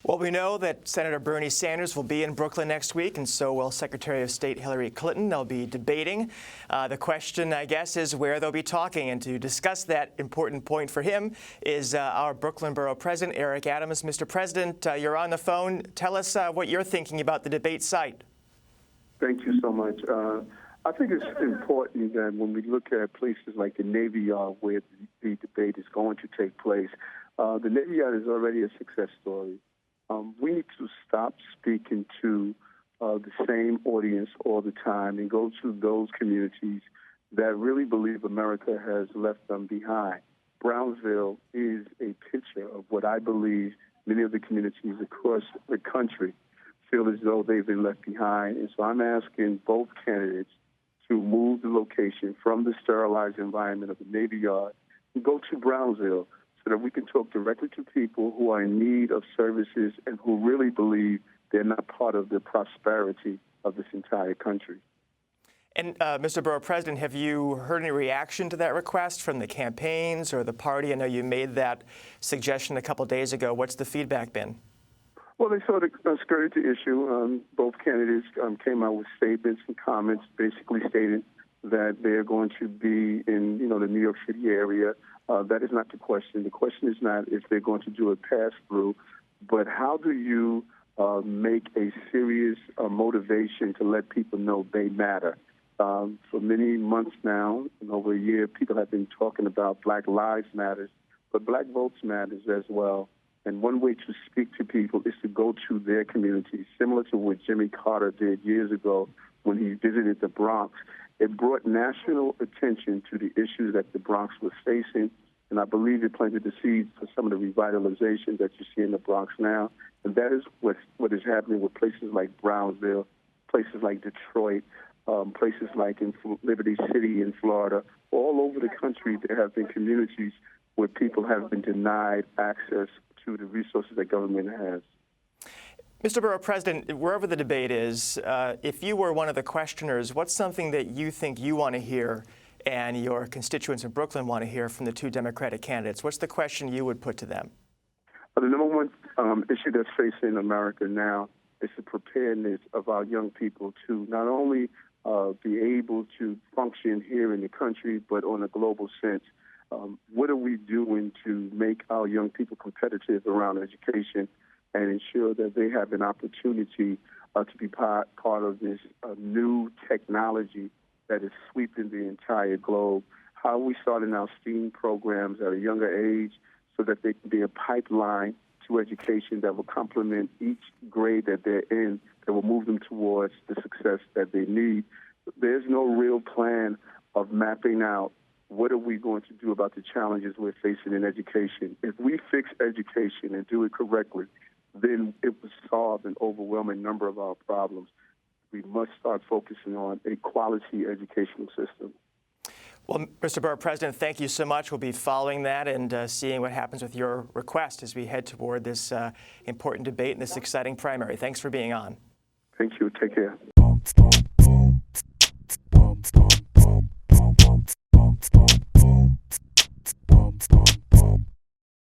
Well, we know that Senator Bernie Sanders will be in Brooklyn next week, and so will Secretary of State Hillary Clinton. They'll be debating. The question, I guess, is where they'll be talking. And to discuss that important point for him is our Brooklyn Borough President, Eric Adams. Mr. President, you're on the phone. Tell us what you're thinking about the debate site. Thank you so much. I think it's important that when we look at places like the Navy Yard where the debate is going to take place, the Navy Yard is already a success story. We need to stop speaking to the same audience all the time and go to those communities that really believe America has left them behind. Brownsville is a picture of what I believe many of the communities across the country feel as though they've been left behind. And so I'm asking both candidates to move the location from the sterilized environment of the Navy Yard and go to Brownsville, so that we can talk directly to people who are in need of services and who really believe they're not part of the prosperity of this entire country. And Mr. Borough President, have you heard any reaction to that request from the campaigns or the party? I know you made that suggestion a couple days ago. What's the feedback been? Well, they sort of skirted the issue. Both candidates came out with statements and comments basically stating that they're going to be in, the New York City area. That is not the question. The question is not if they're going to do a pass-through, but how do you make a serious motivation to let people know they matter? For many months now, and over a year, people have been talking about Black Lives Matters, but Black Votes Matters as well. And one way to speak to people is to go to their communities, similar to what Jimmy Carter did years ago when he visited the Bronx. It brought national attention to the issues that the Bronx was facing, and I believe it planted the seeds for some of the revitalization that you see in the Bronx now. And that is what is happening with places like Brownsville, places like Detroit, places like in Liberty City in Florida. All over the country, there have been communities where people have been denied access to the resources that government has. Mr. Borough President, wherever the debate is, if you were one of the questioners, what's something that you think you want to hear and your constituents in Brooklyn want to hear from the two Democratic candidates? What's the question you would put to them? The number one issue that's facing America now is the preparedness of our young people to not only be able to function here in the country, but on a global sense. What are we doing to make our young people competitive around education and ensure that they have an opportunity to be part of this new technology that is sweeping the entire globe? How are we starting our STEAM programs at a younger age so that they can be a pipeline to education that will complement each grade that they're in, that will move them towards the success that they need? There's no real plan of mapping out what are we going to do about the challenges we're facing in education. If we fix education and do it correctly, then it will solve an overwhelming number of our problems. We must start focusing on a quality educational system. Well, Mr. Borough President, thank you so much. We'll be following that and seeing what happens with your request as we head toward this important debate and this exciting primary. Thanks for being on. Thank you. Take care.